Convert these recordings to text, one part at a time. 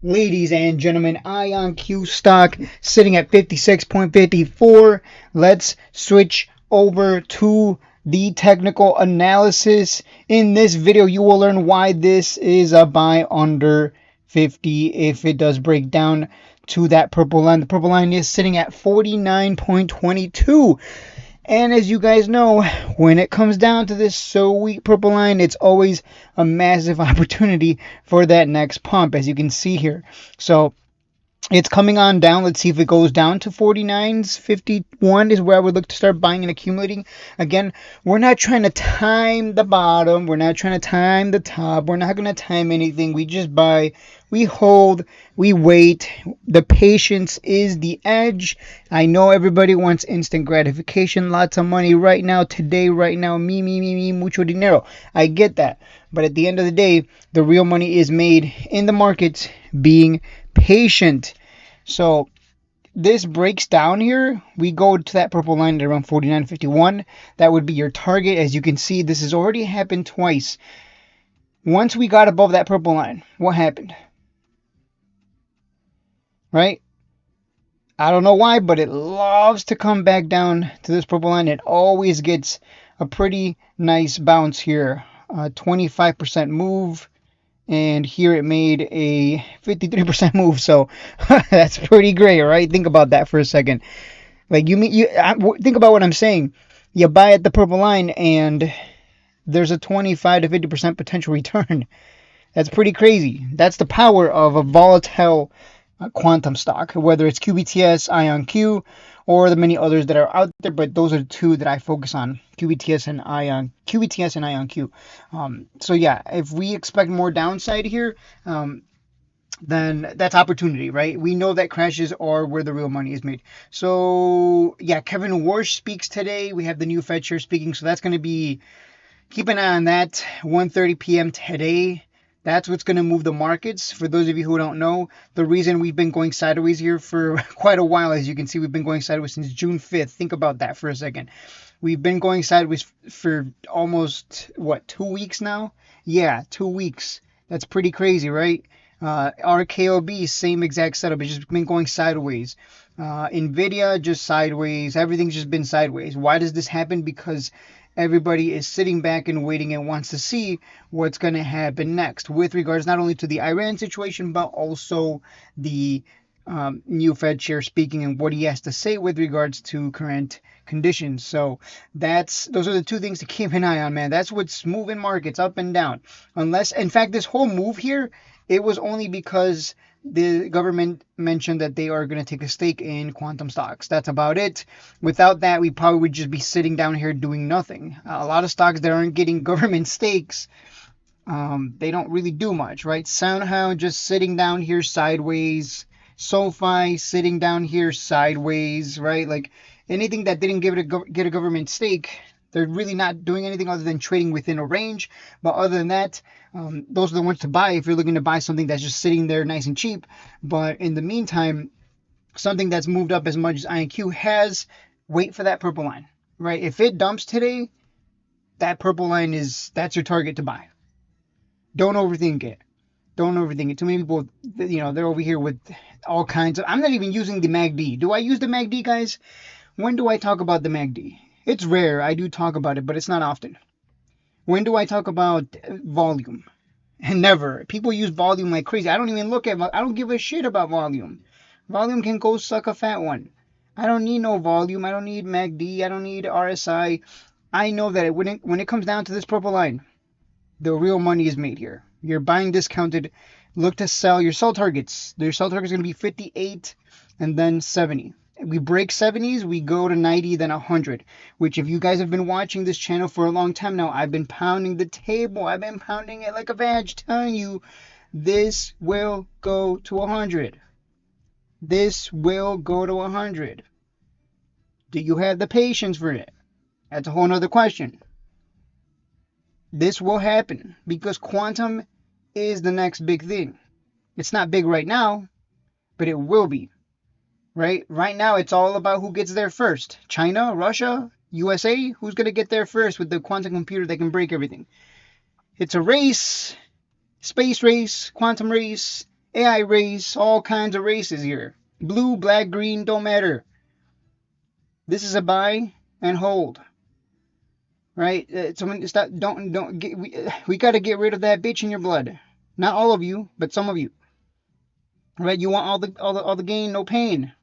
Ladies and gentlemen, IONQ stock sitting at 56.54. Let's switch over to the technical analysis. In this video, you will learn why this is a buy under 50 if it does break down to that purple line. The purple line is sitting at 49.22. And as you guys know, when it comes down to this sweet purple line, it's always a massive opportunity for that next pump, as you can see here. So it's coming on down. Let's see if it goes down to 49.51 is where I would look to start buying and accumulating. Again, we're not trying to time the bottom. We're not trying to time the top. We're not going to time anything. We just buy, we hold, we wait. The patience is the edge. I know everybody wants instant gratification, lots of money right now, today, right now, me, mucho dinero. I get that. But at the end of the day, the real money is made in the markets being patient. So this breaks down here. We go to that purple line at around 49.51. That would be your target. As you can see, this has already happened twice. Once we got above that purple line, what happened? Right? I don't know why, but it loves to come back down to this purple line. It always gets a pretty nice bounce here. 25% move. And here it made a 53% move, so that's pretty great, right? Think about that for a second. Like think about what I'm saying. You buy at the purple line, and there's a 25 to 50% potential return. That's pretty crazy. That's the power of a volatile quantum stock, whether it's QBTS, IONQ, or the many others that are out there, but those are the two that I focus on, QBTS and IONQ. So yeah, if we expect more downside here, then that's opportunity, right? We know that crashes are where the real money is made. So yeah, Kevin Warsh speaks today. We have the new Fed chair speaking, so that's going to be, keep an eye on that, 1:30 p.m. today. That's what's going to move the markets. For those of you who don't know, the reason we've been going sideways here for quite a while, as you can see, we've been going sideways since June 5th. Think about that for a second. We've been going sideways for almost, 2 weeks now? Yeah, 2 weeks. That's pretty crazy, right? RKOB, same exact setup. It's just been going sideways. NVIDIA, just sideways. Everything's just been sideways. Why does this happen? Because everybody is sitting back and waiting and wants to see what's going to happen next with regards not only to the Iran situation, but also the new Fed chair speaking and what he has to say with regards to current conditions. So those are the two things to keep an eye on, man. That's what's moving markets up and down. Unless, in fact, this whole move here, it was only because the government mentioned that they are going to take a stake in quantum stocks. That's about it. Without that, we probably would just be sitting down here doing nothing. A lot of stocks that aren't getting government stakes, they don't really do much, right? Somehow just sitting down here sideways. SoFi sitting down here sideways, right? Like anything that didn't get a government stake, they're really not doing anything other than trading within a range. But other than that, those are the ones to buy if you're looking to buy something that's just sitting there nice and cheap. But in the meantime, something that's moved up as much as IONQ has, wait for that purple line, right? If it dumps today, that purple line that's your target to buy. Don't overthink it. Don't overthink it. Too many people, they're over here with all kinds of... I'm not even using the MACD. Do I use the MACD, guys? When do I talk about the MACD? It's rare. I do talk about it, but it's not often. When do I talk about volume? And never. People use volume like crazy. I don't even I don't give a shit about volume. Volume can go suck a fat one. I don't need no volume. I don't need MACD. I don't need RSI. I know that when it comes down to this purple line, the real money is made here. You're buying discounted. Look to sell your sell targets. Your sell target is going to be 58 and then 70. We break 70s, we go to 90, then 100. Which, if you guys have been watching this channel for a long time now, I've been pounding the table. I've been pounding it like a vag, telling you this will go to 100. This will go to 100. Do you have the patience for it? That's a whole nother question. This will happen because quantum is the next big thing. It's not big right now, but it will be. Right now, it's all about who gets there first. China, Russia, USA, who's going to get there first with the quantum computer that can break everything. It's a race, space race, quantum race. AI race, all kinds of races here. Blue, black, green, don't matter. This is a buy and hold, right? Someone stop. Don't get. We got to get rid of that bitch in your blood. Not all of you, but some of you, right? You want all the gain, no pain.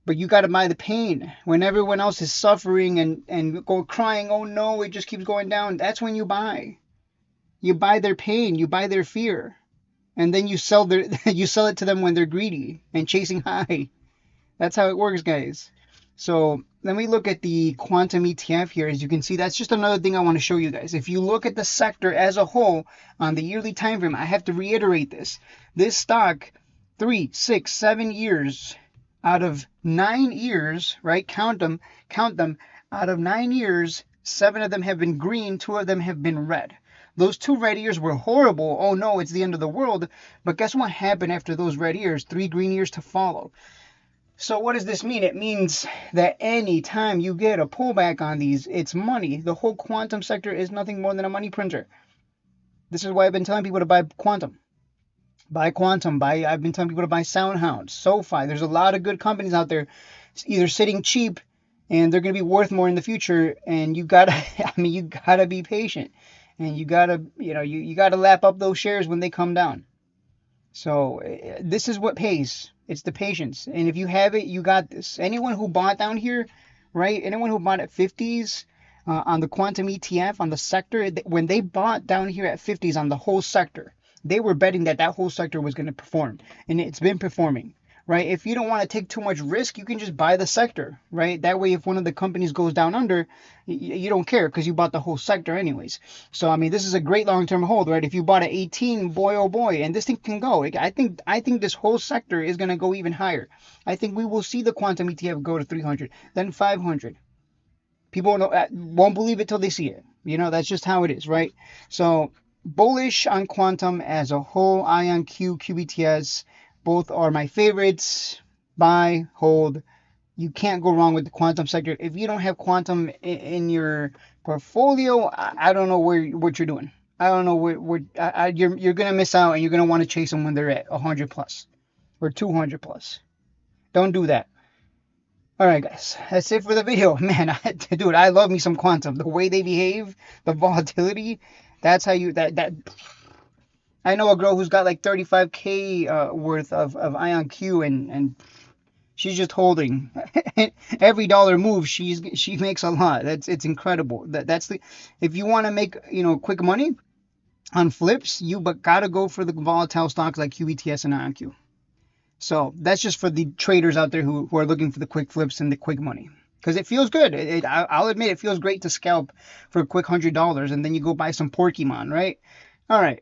But you got to buy the pain when everyone else is suffering and go crying. Oh no, it just keeps going down. That's when you buy. You buy their pain. You buy their fear, and then you sell their you sell it to them when they're greedy and chasing high. That's how it works, guys. So let me look at the quantum ETF here. As you can see, that's just another thing I want to show you guys. If you look at the sector as a whole on the yearly time frame, I have to reiterate this. This stock, 3, 6, 7 years out of 9 years, right? Count them. Out of 9 years, 7 of them have been green, 2 of them have been red. Those 2 red years were horrible. Oh no, it's the end of the world. But guess what happened after those red years? 3 green years to follow. So what does this mean? It means that any time you get a pullback on these, it's money. The whole quantum sector is nothing more than a money printer. This is why I've been telling people to buy quantum. I've been telling people to buy SoundHound, SoFi. There's a lot of good companies out there either sitting cheap and they're going to be worth more in the future. And you got to, you got to be patient. And you got to, you got to lap up those shares when they come down. So this is what pays. It's the patience. And if you have it, you got this. Anyone who bought down here, right? Anyone who bought at 50s on the quantum ETF, on the sector, when they bought down here at 50s on the whole sector, they were betting that whole sector was going to perform. And it's been performing, right? If you don't want to take too much risk, you can just buy the sector, right? That way, if one of the companies goes down under, you don't care because you bought the whole sector anyways. So, this is a great long-term hold, right? If you bought at 18, boy, oh boy, and this thing can go. I think this whole sector is going to go even higher. I think we will see the quantum ETF go to 300, then 500. People won't believe it till they see it. That's just how it is, right? So, bullish on quantum as a whole. IONQ, QBTS, both are my favorites. Buy, hold. You can't go wrong with the quantum sector. If you don't have quantum in your portfolio, I don't know what you're doing. I don't know you're gonna miss out, and you're gonna want to chase them when they're at 100 plus or 200 plus. Don't do that. All right, guys, that's it for the video. Man, dude, I love me some quantum. The way they behave, the volatility. That's how you that. I know a girl who's got like 35K worth of IONQ and she's just holding. Every dollar move, she makes a lot. It's incredible. That's the if you want to make quick money on flips, you but gotta go for the volatile stocks like QBTS and IONQ. So that's just for the traders out there who are looking for the quick flips and the quick money. Because it feels good. I'll admit it feels great to scalp for a quick $100 and then you go buy some Pokemon, right? All right.